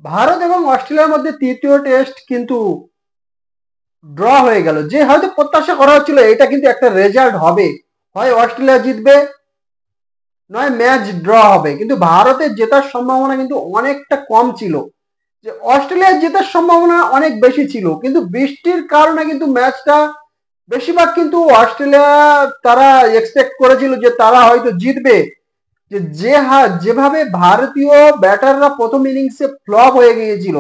ভারত এবং অস্ট্রেলিয়ার মধ্যে তৃতীয় টেস্ট কিন্তু ড্র হয়ে গেল, যে হয়তো প্রত্যাশা করা হচ্ছিল এটা কিন্তু একটা রেজাল্ট হবে, হয় অস্ট্রেলিয়া জিতবে নয় ম্যাচ ড্র হবে, কিন্তু ভারতের জেতার সম্ভাবনা কিন্তু অনেকটা কম ছিল। যে অস্ট্রেলিয়ার জেতার সম্ভাবনা অনেক বেশি ছিল, কিন্তু বৃষ্টির কারণে কিন্তু ম্যাচটা বেশিরভাগ কিন্তু অস্ট্রেলিয়া তারা এক্সপেক্ট করেছিল যে তারা হয়তো জিতবে। যেভাবে ভারতীয় ব্যাটাররা প্রথম ইনিংসে ফ্লপ হয়ে গিয়েছিল,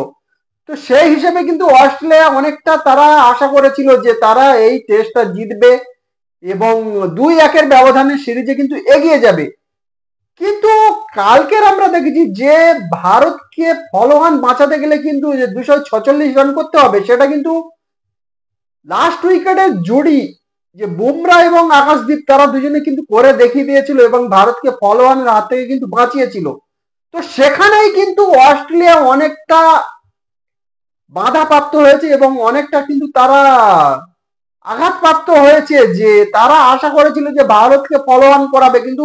তো সেই হিসেবে কিন্তু অস্ট্রেলিয়া অনেকটা তারা আশা করেছিল যে তারা এই টেস্টটা জিতবে এবং 2-1 ব্যবধানে সিরিজে কিন্তু এগিয়ে যাবে। কিন্তু কালকের আমরা দেখেছি যে ভারতকে ফলোয়ান বাঁচাতে গেলে কিন্তু যে 246 রান করতে হবে, সেটা কিন্তু লাস্ট উইকেটের জুড়ি যে বুমরা এবং আকাশদীপ তারা দুজনে কিন্তু করে দেখিয়ে দিয়েছিল এবং ভারতকে ফলোয়ানের হাত থেকে কিন্তু বাঁচিয়েছিল। তো সেখানেই কিন্তু অস্ট্রেলিয়া অনেকটা বাধাপ্রাপ্ত হয়েছে এবং অনেকটা কিন্তু তারা আঘাতপ্রাপ্ত হয়েছে, যে তারা আশা করেছিল যে ভারতকে ফলো অন করাবে, কিন্তু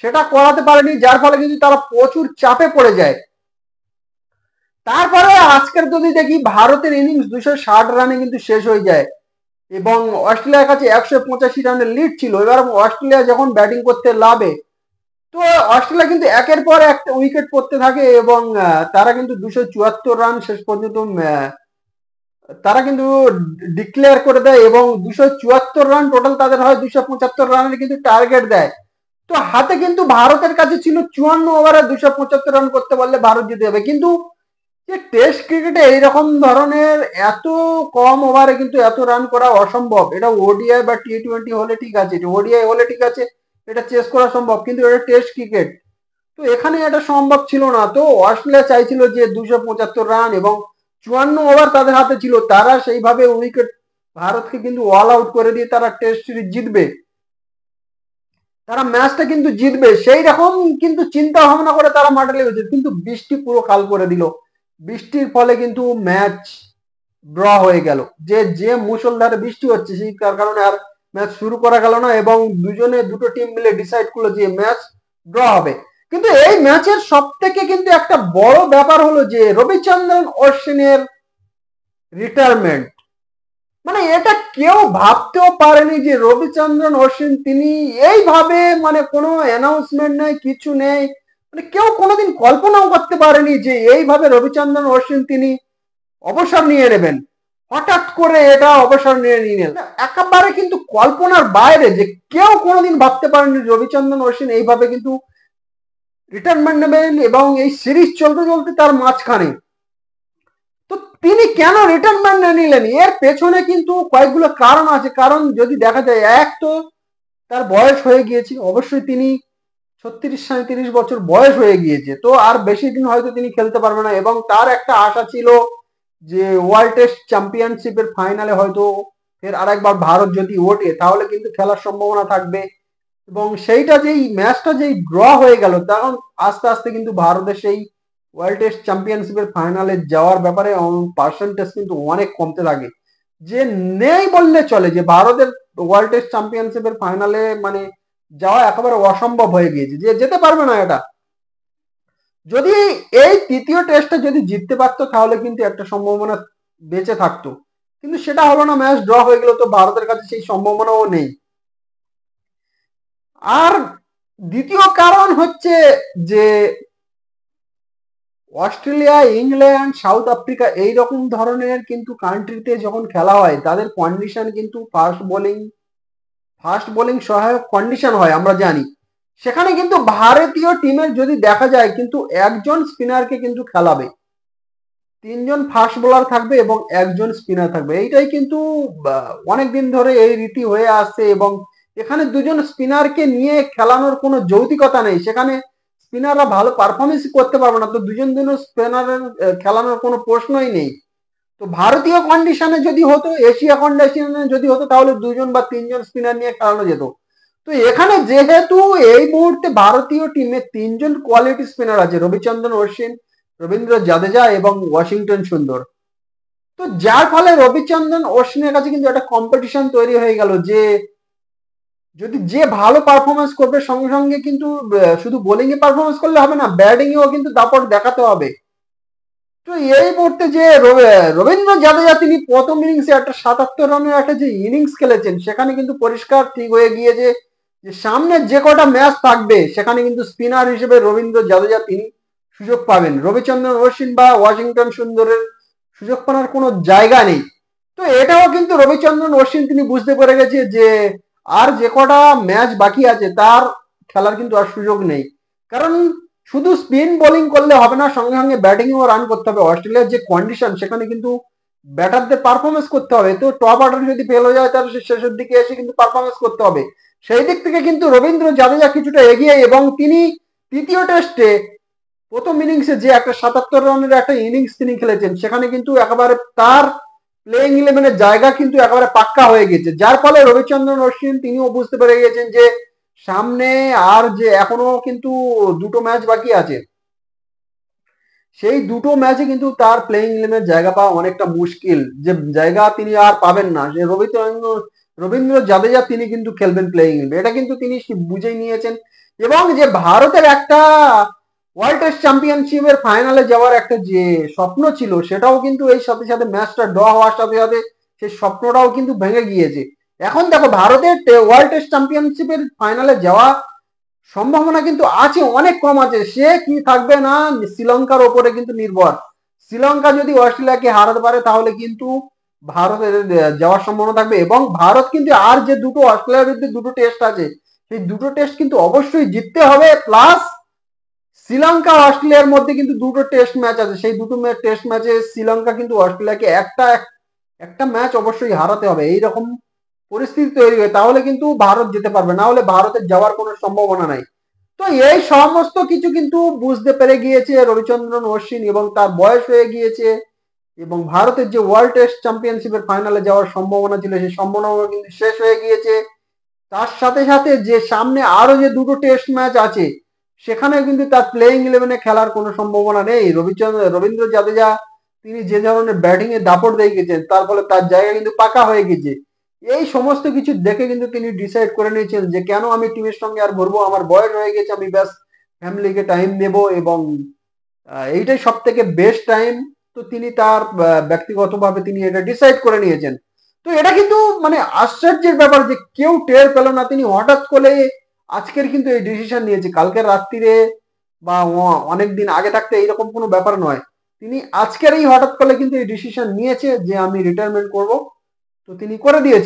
সেটা করাতে পারেনি, যার ফলে কিন্তু তারা প্রচুর চাপে পড়ে যায়। তারপরে আজকের যদি দেখি ভারতের ইনিংস 260 রানে কিন্তু শেষ হয়ে যায় এবং অস্ট্রেলিয়ার কাছে 185 রানের লিড ছিল। এবার অস্ট্রেলিয়া যখন ব্যাটিং করতে নামে, তো অস্ট্রেলিয়া কিন্তু একের পর একটা উইকেট পড়তে থাকে এবং তারা কিন্তু 274 রান শেষ পর্যন্ত তারা কিন্তু ডিক্লেয়ার করে দেয় এবং 274 রান টোটাল তাদের হয়, 275 রানের কিন্তু টার্গেট দেয়। তো হাতে কিন্তু ভারতের কাছে ছিল 54 ওভারে 275 রান করতে পারলে ভারত জিতে যাবে, কিন্তু যে টেস্ট ক্রিকেটে এইরকম ধরনের এত কম ওভারে কিন্তু এত রান করা অসম্ভব। এটা ওডিআই বা টি20 হলে ঠিক আছে, ওডিআই হলে ঠিক আছে, এটা চেস করা সম্ভব, কিন্তু এটা টেস্ট ক্রিকেট, তো এখানে এটা সম্ভব ছিল না। তো অস্ট্রেলিয়া চাইছিল যে 275 রান এবং 54 ওভার তাদের হাতে ছিল, তারা সেইভাবে উইকেট ভারতকে কিন্তু অল আউট করে দিয়ে তারা টেস্ট সিরিজ জিতবে, তারা ম্যাচটা কিন্তু জিতবে, সেই রকম কিন্তু চিন্তা ভাবনা করে তারা মাঠে লেগেছে। কিন্তু বৃষ্টি পুরো কাল করে দিল, বৃষ্টির ফলে কিন্তু ম্যাচ ড্র হয়ে গেল। যে যে মুষলধারে বৃষ্টি হচ্ছে সেই কারণে আর ম্যাচ শুরু করা গেল না এবং দুটো টিম মিলে ডিসাইড করলো যে ম্যাচ ড্র হবে। কিন্তু এই ম্যাচের সব থেকে কিন্তু একটা বড় ব্যাপার হলো যে রবিচন্দ্রন অশ্বিনের রিটায়ারমেন্ট। মানে এটা কেউ ভাবতেও পারেনি যে রবিচন্দ্রন অশ্বিন তিনি এইভাবে, মানে কোনো অ্যানাউন্সমেন্ট নেই, কিছু নেই, মানে কেউ কোনোদিন কল্পনাও করতে পারেনি যে এইভাবে রবিচন্দ্রন অশ্বিন তিনি অবসর নিয়ে নেবেন। হঠাৎ করে এটা অবসর নিয়ে নিলেন, একেবারে কিন্তু কল্পনার বাইরে, যে কেউ কোনোদিন ভাবতে পারেনি রবিচন্দ্রন অশ্বিন এইভাবে কিন্তু রিটায়ারমেন্ট নেবেন এবং এই সিরিজ চলতে চলতে তার মাঝখানে। তো তিনি কেন রিটায়ারমেন্ট নিলেন, এর পেছনে কিন্তু কয়েকগুলো কারণ আছে। কারণ যদি দেখা যায়, এক তো তার বয়স হয়ে গিয়েছে, অবশ্যই তিনি 36-37 বছর বয়স হয়ে গিয়েছে, তো আর বেশি দিন হয়তো তিনি খেলতে পারবে না এবং তার একটা আশা ছিল যে ওয়ার্ল্ড টেস্ট চ্যাম্পিয়নশিপের ফাইনালে হয়তো ফের আরেকবার ভারত যদি ওঠে তাহলে কিন্তু খেলার সম্ভাবনা থাকবে। এবং সেইটা যেই ম্যাচটা যেই ড্র হয়ে গেল, তখন আস্তে আস্তে কিন্তু ভারতের সেই ওয়ার্ল্ড টেস্ট চ্যাম্পিয়নশিপের ফাইনালে যাওয়ার ব্যাপারে পার্সেন্টেজ কিন্তু অনেক কমতে লাগে, যে নেই বললে চলে, যে ভারতের ওয়ার্ল্ড টেস্ট চ্যাম্পিয়নশিপের ফাইনালে মানে যাওয়া একেবারে অসম্ভব হয়ে গিয়েছে, যে যেতে পারবে না এটা। যদি এই তৃতীয় টেস্টটা যদি জিততে পারতো তাহলে কিন্তু একটা সম্ভাবনা বেঁচে থাকতো, কিন্তু সেটা হলো না, ম্যাচ ড্র হয়ে গেল, তো ভারতের কাছে সেই সম্ভাবনাও নেই। আর দ্বিতীয় কারণ হচ্ছে যে অস্ট্রেলিয়া, ইংল্যান্ড, সাউথ আফ্রিকা এই রকম ধরনের কিন্তু কান্ট্রিতে যখন খেলা হয়, তাদের কন্ডিশন কিন্তু ফাস্ট বোলিং সহায়ক কন্ডিশন হয় আমরা জানি। সেখানে কিন্তু ভারতীয় টিমের যদি দেখা যায় কিন্তু একজন স্পিনারকে কিন্তু খেলাবে, তিনজন ফাস্ট বোলার থাকবে এবং একজন স্পিনার থাকবে, এইটাই কিন্তু অনেকদিন ধরে এই রীতি হয়ে আসছে এবং এখানে দুজন স্পিনারকে নিয়ে খেলানোর কোনো যৌতিকতা নেই। সেখানে স্পিনাররা ভালো পারফরমেন্স করতে পারবে না, তো দুজন দুজন স্পিনারের খেলানোর কোনো প্রশ্নই নেই। তো ভারতীয় কন্ডিশনে যদি হতো, এশিয়া কন্ডিশনে যদি হতো, তাহলে দুজন বা তিনজন স্পিনার নিয়ে খেলানো যেত। তো এখানে যেহেতু এই মুহূর্তে ভারতীয় টিমে তিনজন কোয়ালিটি স্পিনার আছে, রবিচন্দ্রন অশ্বিন, রবীন্দ্র জাদেজা এবং ওয়াশিংটন সুন্দর, তো যার ফলে রবিচন্দ্রন অশ্বিনের কাছে কিন্তু একটা কম্পিটিশন তৈরি হয়ে গেল, যে যদি যে ভালো পারফরমেন্স করবে সঙ্গে সঙ্গে কিন্তু শুধু বোলিং এ পারফরমেন্স করলে হবে না, ব্যাটিং এও কিন্তু দাপট দেখাতে হবে। তো এই মুহূর্তে যে রবীন্দ্র জাদেজা তিনি প্রথম ইনিংসে একটা 77 রানের একটা যে ইনিংস খেলেছেন, সেখানে কিন্তু পরিষ্কার ঠিক হয়ে গিয়েছে যে সামনে যে কটা ম্যাচ থাকবে সেখানে কিন্তু স্পিনার হিসেবে রবীন্দ্র জাদেজা তিনি সুযোগ পাবেন। রবিচন্দ্রন অশ্বিন বা ওয়াশিংটন সুন্দরের সুযোগ পাওয়ার কোনো জায়গা নেই। তো এটাও কিন্তু রবিচন্দ্রন অশ্বিন তিনি বুঝতে পেরে গেছে যে আর যে কটা ম্যাচ বাকি আছে তার খেলার কিন্তু আর সুযোগ নেই। কারণ শুধু স্পিন বোলিং করলে হবে না, সঙ্গে সঙ্গে ব্যাটিংও রান করতে হবে। অস্ট্রেলিয়ার যে কন্ডিশন সেখানে কিন্তু ব্যাটারদের পারফরমেন্স করতে হবে। তো টপ অর্ডার যদি ফেল হয়ে যায় তাহলে শেষের দিকে এসে কিন্তু পারফরমেন্স করতে হবে। সেই দিক থেকে কিন্তু রবীন্দ্র জাদেজা কিছুটা এগিয়ে, এবং তিনি তৃতীয় টেস্টে প্রথম ইনিংসে যে একটা 77 রানের একটা ইনিংস তিনি খেলেছেন, সেখানে কিন্তু একেবারে তার প্লেইং ইলেভেনের জায়গা কিন্তু একেবারে পাক্কা হয়ে গেছে। যার ফলে রবিচন্দ্রন অশ্বিন তিনিও বুঝতে পেরে গেছেন যে সামনে আর যে এখনো কিন্তু দুটো ম্যাচ বাকি আছে, সেই দুটো ম্যাচে কিন্তু তার প্লেইং ইলেভেনের জায়গা পাওয়া অনেকটা মুশকিল। যে জায়গা তিনি আর পাবেন না, যে রবীন্দ্র জাদেজা তিনি কিন্তু খেলবেন প্লেইং ইলেভেন, এটা কিন্তু তিনি বুঝেই নিয়েছেন। এবং যে ভারতের একটা ওয়ার্ল্ড টেস্ট চ্যাম্পিয়নশিপের ফাইনালে যাওয়ার একটা যে স্বপ্ন ছিল, সেটাও কিন্তু এই সাথে সাথে ম্যাচটা ড্র হওয়ার সাথে সাথে সেই স্বপ্নটাও কিন্তু ভেঙে গিয়েছে। এখন দেখো ভারতের ওয়ার্ল্ড টেস্ট চ্যাম্পিয়নশিপের ফাইনালে যাওয়া সম্ভাবনা কিন্তু আছে, অনেক কম আছে। সে কি থাকবে না শ্রীলঙ্কার ওপরে কিন্তু নির্ভর। শ্রীলঙ্কা যদি অস্ট্রেলিয়াকে হারাতে পারে তাহলে কিন্তু ভারতের যাওয়ার সম্ভাবনা থাকবে। এবং ভারত কিন্তু আর যে দুটো অস্ট্রেলিয়ার বিরুদ্ধে দুটো টেস্ট আছে, সেই দুটো টেস্ট কিন্তু অবশ্যই জিততে হবে। প্লাস শ্রীলঙ্কা অস্ট্রেলিয়ার মধ্যে কিন্তু দুটো টেস্ট ম্যাচ আছে, সেই দুটো টেস্ট ম্যাচে শ্রীলঙ্কা কিন্তু অস্ট্রেলিয়াকে একটা একটা ম্যাচ অবশ্যই হারাতে হবে। এইরকম পরিস্থিতি তৈরি হয় তাহলে কিন্তু ভারত যেতে পারবে, না হলে ভারতের যাওয়ার কোনো সম্ভাবনা নাই। তো এই সমস্ত কিছু কিন্তু বুঝতে পেরে গিয়েছে রবিচন্দ্রন অশ্বিন, এবং তার বয়স হয়ে গিয়েছে, এবং ভারতের যে ওয়ার্ল্ড টেস্ট চ্যাম্পিয়নশিপের ফাইনালে যাওয়ার সম্ভাবনা ছিল সেই সম্ভাবনা কিন্তু শেষ হয়ে গিয়েছে। তার সাথে সাথে যে সামনে আরো যে দুটো টেস্ট ম্যাচ আছে, সেখানে কিন্তু তার প্লেইং ইলেভেনে খেলার কোনো সম্ভাবনা নেই। রবীন্দ্র জাদেজা তিনি যে ধরনের ব্যাটিং এর দাপট দেখিয়েছেন, তার ফলে তার জায়গা কিন্তু পাকা হয়ে গেছে। এই সমস্ত কিছু দেখে কিন্তু তিনি ডিসাইড করে নিয়েছেন যে কেন আমি টিমের সঙ্গে আর ঘুরবো, আমার বয়স হয়ে গেছে, আমি ব্যাস ফ্যামিলিকে টাইম দেব, এবং এইটাই সব থেকে বেস্ট টাইম। তো তিনি তার ব্যক্তিগতভাবে তিনি এটা ডিসাইড করে নিয়েছেন। তো এটা কিন্তু মানে আশ্চর্যের ব্যাপার যে কেউ টের পেল না, তিনি হঠাৎ করে আজকের কিন্তু এই ডিসিশন নিয়েছে। কালকের রাত্রিরে বা অনেক দিন আগে থাকতে এইরকম কোনো ব্যাপার নয়, তিনি আজকের এই হঠাৎ করে কিন্তু এই ডিসিশন নিয়েছে যে আমি রিটায়ারমেন্ট করব। তো তিনি করে দিয়েছে।